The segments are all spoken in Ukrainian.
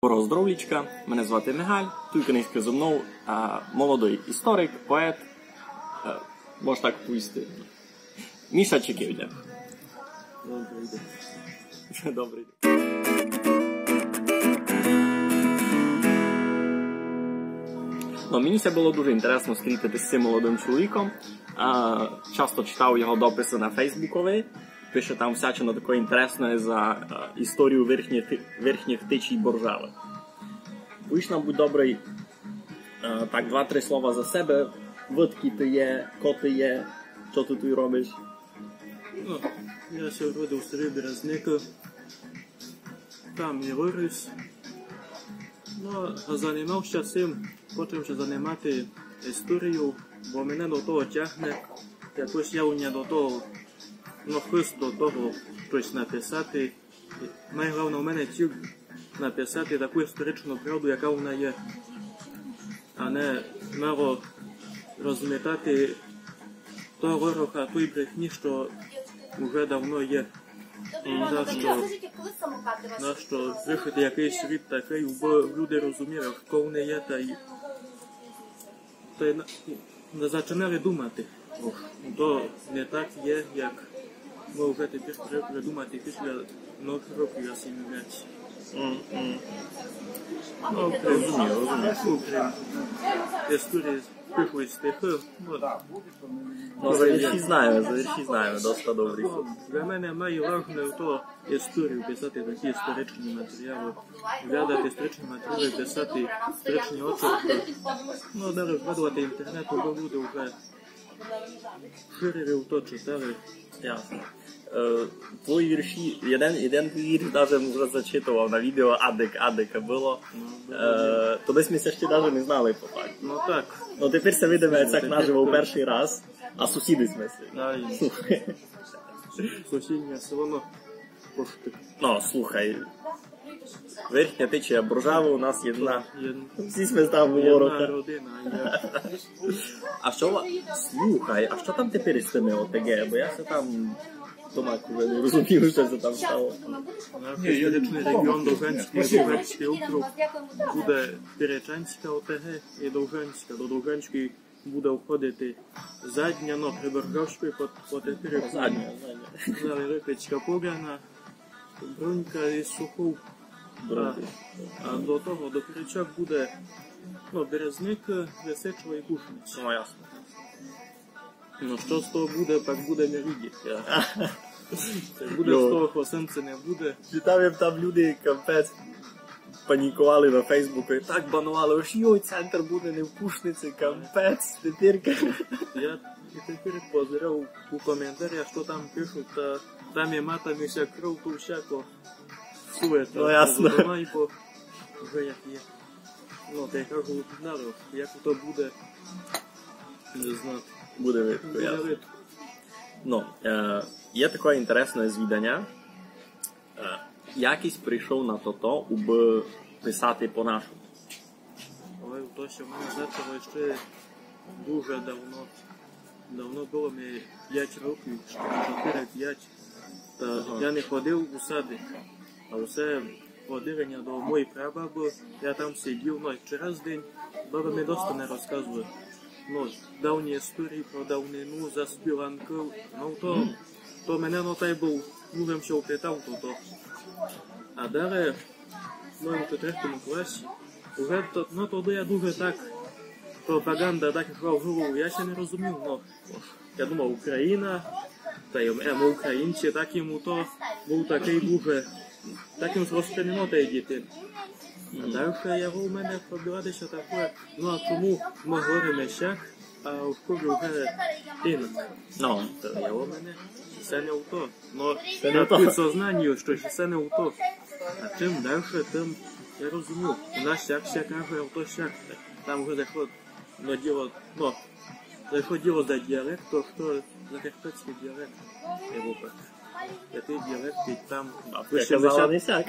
Здоровлічка, мене звати Мигаль, тут канадський зо мною молодий історик, поет, може так повісти, Міша Чеківня. Добрий день. Добрий день. Мені це було дуже інтересно зустрітися з цим молодим чоловіком. Часто читав його дописи на Фейсбукові. Пише там всячину таке інтересне за історію верхніх течій Боржави. Будеш нам, будь добрий, так, 2-3 слова за себе. Відки ти є, ко ти є, що ти тут робиш? Я се родив в селі Березника, там і виріс. А займався цим, почав ще займати історію, бо мене до того тягне, якось я у мене до того, хист до того щось написати. Найголовніше у мене ціль написати таку історичну правду, яка вона є, а не мало розмітати того вороха, той брехні, що вже давно є. Нащо вишити якийсь світ такий, бо люди розуміли, що вони є, та й не починали думати. То не так є, як ми вже тепер треба думати після многих років, я сім м'яч. Окрім історії пихли стихи. За вірші знаємо, досить добрі. Для мене найважливіше то історію писати, такі історичні матеріали, глядати історичні матеріали, писати історичні очерки. Далі вгадувати інтернету, бо люди вже ширили то читали. Ясно. Твої вірші, один вірш навіть вже зачитував на відео Адика було. То десь ми ще навіть не знали по факту. Так. Тепер це видимо як наживо в перший раз, а сусіди смислі. Сусіднє село пошти. Слухай, верхня течія Боржави у нас єдна. Всі ми там ворота. Родина. Слухай, а що там тепер із тими ОТГ? Бо я все там Томак вже не розумів, що це там стало. Юридичний регіон Довжанський округ буде Пірячанська ОТГ і Довжанська. До Довжанської буде входити Задня, Приборжавської, потепер Задня. Далі Рипецька, Поляна, Брунька і Сухов. А до того, до Пірячок буде Березник, Лисичево і Кушниць. Ясно. Що з того буде, так буде не видіти. Буде з того, хосенце не буде. Читав там люди, капець, панікували на Фейсбуку і так банували, ось центр буде не в Кушниці, капець, тепер. Я тепер позирав у коментарях, що там пишуть, там є матами вся кров, то всяко суета. Ясно. Вже як є. Та я кажу, як то буде, не знаю. Буде видно. Є таке інтересне звідання. Якийсь прийшов на то, аби писати по-нашому. Ой, то, що в мене почало ще дуже давно. Давно було мені 5 років, 4-5. Я не ходив у садик, а все ходилення до моєї прабаби. Я там сидів, через день баба мені досить не розказує. Давні історії про давнину, за співанків. То мене той був, мужем що впитав то. А далі, в 3-му класі, вже тоді я дуже так, пропаганда так йшла в голову, я ще не розумів, я думав, Україна, та й ми українці, так йому то був такий дуже, так йому розприйняно те діти. А далі його в мене пробиватися таке, а чому ми говоримо щак, а в школі вже інак. Його в мене все не в то. На підсознанню, що все не в то. А чим далі, тим я розумів. У нас щак каже, а то щак. Там вже зайшло діло за діалект, то що за карпатський діалект. Який діалект, там... Бабка казала не сяк.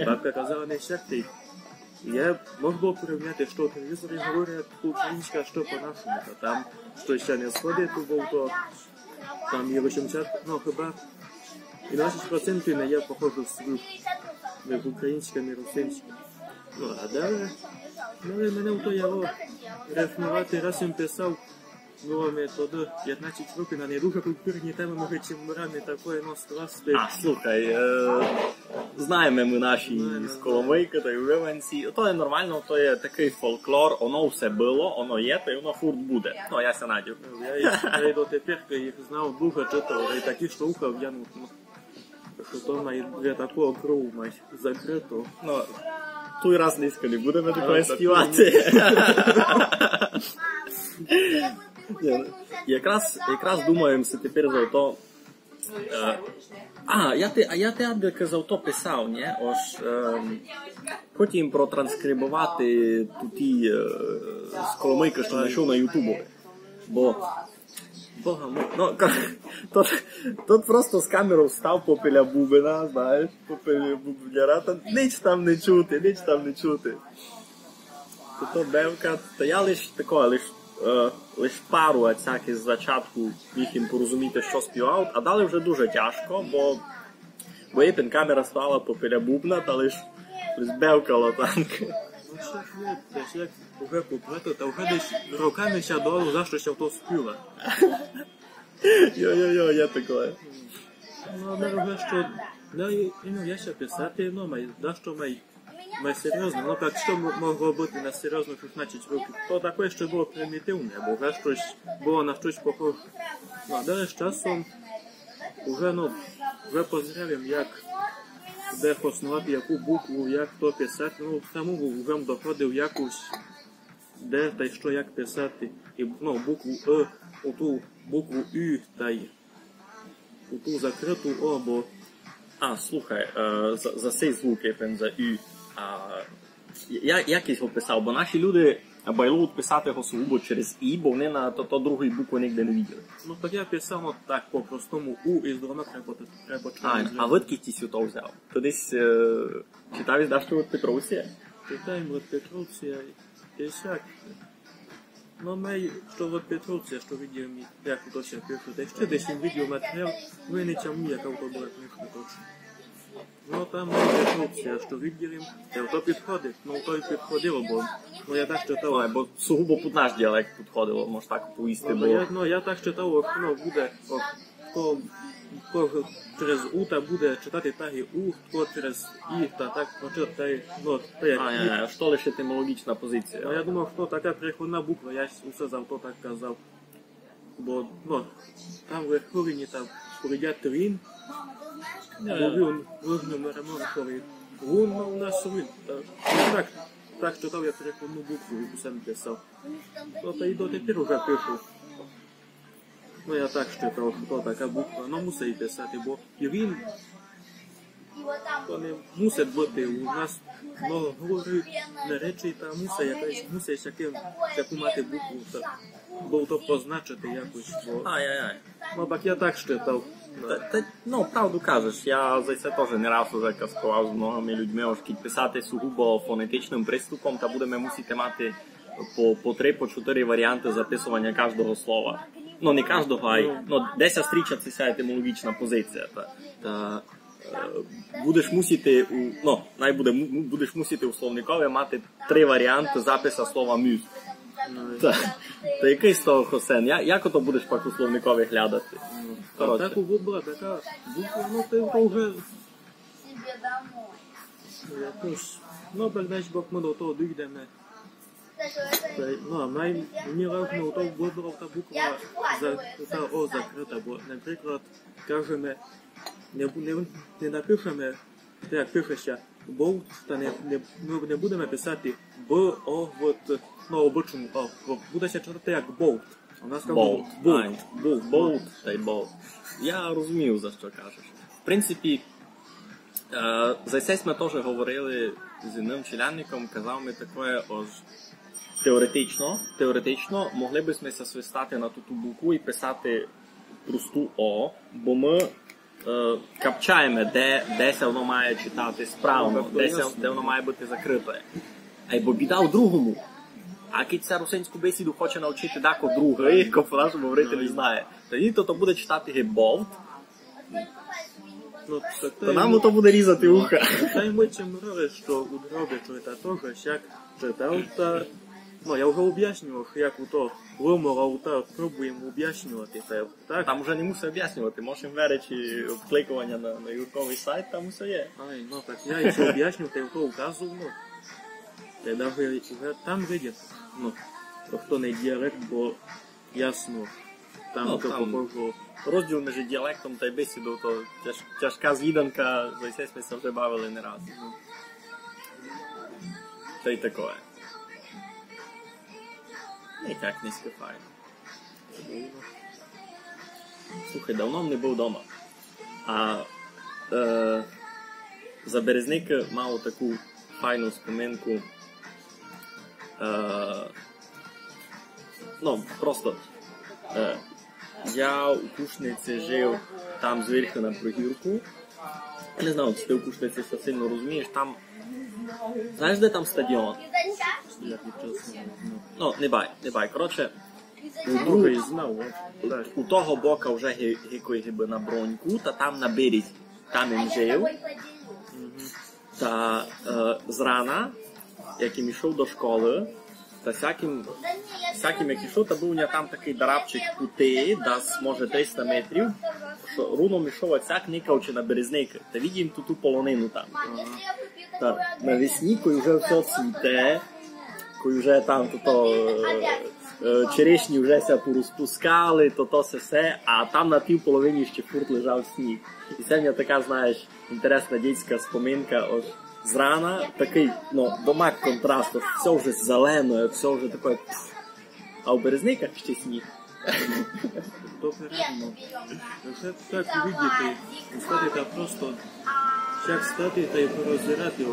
Бабка казала не сяк, я мог би порівняти, що телевізори говорять по-українськи, а що по-нашому. Там, що ще не сходить, то там є 80, хіба і 20% не є похоже в українському і русинському. Ну, а далі мене в то його рефнувати, раз він писав, було ми тоді 15 років на не дуже культурні теми, може, чим рани такої нострасти. А, слухай, знаємо ми наші з Коломийки та й Вивенці. То є нормально, то є такий фольклор, воно все було, воно є, та й воно фурт буде. Ну, я ся надію. Я й дотепер їх знав, дуже читав, і такі слухав, я що то має для такого крову мать закрито. Ну, той раз низько не будемо такої співати. Якраз думаємося тепер за то. Я тебе казав, то писав, ні? Ось, хотім протранскрибувати ті з Коломийки, що знайшов на Ютубові. Бо Бога мой. Ну, тут просто з камерою встав попіля бубена, знаєш, попіля бубняра, та ніч там не чути. То бевка, то я лиш пару всяких з зачатку міг їм порозуміти, що співав, а далі вже дуже тяжко, бо єпін камера стала попіля бубна, та лиш бевкала там. Ну що ж є, теж як уже куплету, та вже десь роками ся долу, за що ся в то спіла. Йо, є таке. Ну, але вже що, я ще писати, да що май серйозно, ну так що могло бути на серйозно 16 років, то таке ще було примітивне, бо вже щось було на щось похоже. Ну, а далі з часом вже позрявим, як де основати яку букву, як то писати, ну самому вже доходив якусь, де та й що як писати, і букву Е, оту букву Ю та й оту закриту О, бо... Слухай, за цей звук, як за Ю, я якийсь його писав, бо наші люди байлують писати його сугубо через І, бо вони на то другої букви ніде не бачили. Ну так я писав так по-простому У і з двома треба чути. А видки ти сюди взяв? Ти десь читав і здав, що від Петровці? Читаємо від Петровці і всяк. Ну, що від Петровці, що видів мій, як то ще пишу, та ще десь він відеоматеріал, ви не чаму, яка то була книжка точно. Ну, там Петровці, що виділим, то підходить, то й підходило, бо я так читав. Бо сугубо під наш діалект підходило, може так поїсти, бо... Я так читав, буде, хто через У та буде читати так і У, хто через І та так прочитає, як І. Що лише етимологічна позиція? Я думав, що така переходна буква, я усе завто так казав. Бо, там в корені там порядять він, бо він вигнув ремонтовий. Він у нас він. Так читав я переходну букву і усе писав. Та й дотепер вже пишу. Я так читав, що така буква, мусить писати, бо і він, то не мусить бути у нас, говорить не речі, та мусить яку мати букву, бо то позначити якось, бо... Так я так читав. Правду кажеш, я за це теж не раз уже казкував з многими людьми, оскільки писати сугубо фонетичним приступом, та будемо мусити мати по 3-4 варіанти записування кожного слова. Не кожного, а й десь зустрічається ця етимологічна позиція. Будеш мусити будеш мусити у словникові мати 3 варіанти запису слова мюз. Та який з того хосен? Як ото будеш пак у словникові глядати? Так була така буква, ти вже... Якось, бо ми до того дійдемо. Мені важливо, то вибрав та буква, та О закрита, бо, наприклад, кажемо, не напишемо, так як пишеться, болт, та не будемо писати Б-О, обичному О, буде ще читати як болт. Болт, та й болт. Я розумію, за що кажеш. В принципі, за це ми теж говорили з одним челянником, казав ми таке, теоретично могли б ми свистати на ту букву і писати просту О, бо ми капчаємо, де воно має читати справно, де воно має бути закрите. Бо біда у другому. А коли ця русинську бесіду хоче навчити дако другий, по-нашому говорити не знає, тоді то буде читати болт, Ну, То нам то буде різати уха. Та й ми чим мрали, що у дробі то теж, як читав, та... Ну, я вже об'яснював, як у то вимога, та пробуємо об'яснювати, так? Там вже не мусив об'яснювати, можемо веречі обкликування на Юрковий сайт, там усе є. Ай, ну так я еще объяснил, ты то указывал, ну. Тогда уже там видят, ну, хто не діалект, бо ясно, там Ну, то там- похоже. Розділ між діалектом та й бесідою, то тяжка з'їданка, за це ми се вже бавили не раз. Та й такое. Ніяк не файно. Слухай, давно не був вдома. А за Березника мав таку файну споминку. Ну, просто я у Кушниці жив там зверху на прогірку. Я не знаю, чи ти у Кушниці все сильно розумієш, там... Знаєш, де там стадіон? Я чесно, ну. Ну, не бай. Коротше, Другий знав, так. у того бока вже гікої гиби на броньку, та там на березі, там він жив. Та зрана, як він йшов до школи, та всяким як йшов, та був у нього там такий дарабчик пути, десь, може, 300 метрів, що руном йшов оцяк, никавчи на Березники, та видім ту полонину там. Та навесні, коли вже все цвіте, коли вже там черешні вже ся порозпускали, то все, а там на тій половині ще фурт лежав сніг. І це в мене така, знаєш, інтересна дітська споминка, ось зрана, такий, ну, домак контрасту, все вже зелене, все вже таке, а у Березниках ще сніг. То передано. Вже так видіти, стати та просто, як стати та й порозирати,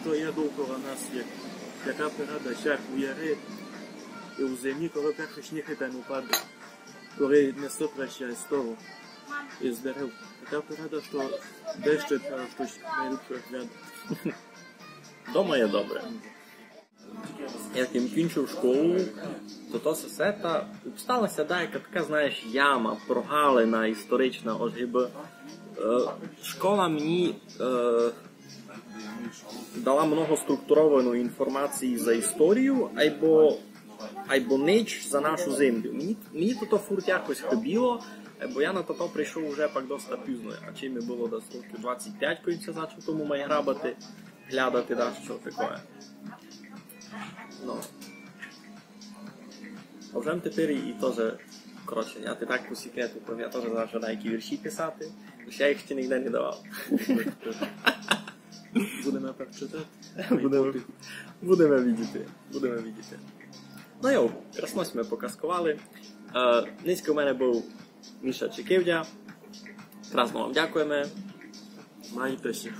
що є довкола нас, яка порада, як у яри, і у зимі, коли перший сніг і там упаде, коли не сопращає з того, із дерев. Така порада, що дещо треба щось найліпше гляд. Дома є добре. Як я кінчив школу, то все та сталася деяка така, знаєш, яма, прогалина історична, ось гиби. Школа мені дала много структурованої інформації за історію, або ніч за нашу землю. Мені то фурт якось хибіло, бо я на то прийшов вже пак доста пізно, а чим мені було десь років 25, коли я почав тому має грабати, глядати, да, що таке. Ну. А вже тепер і теж, коротше, я ти так по секрету, я теж завжди деякі вірші писати, ще я їх ще ніде не давав. Будемо так читати. Будемо видіти. Ну йо, краснось ми показкували. Низько в мене був Міша Чеківдя. Красно вам дякуємо. Майтеся.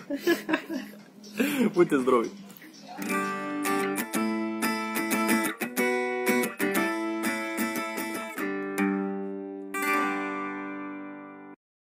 Будьте здорові.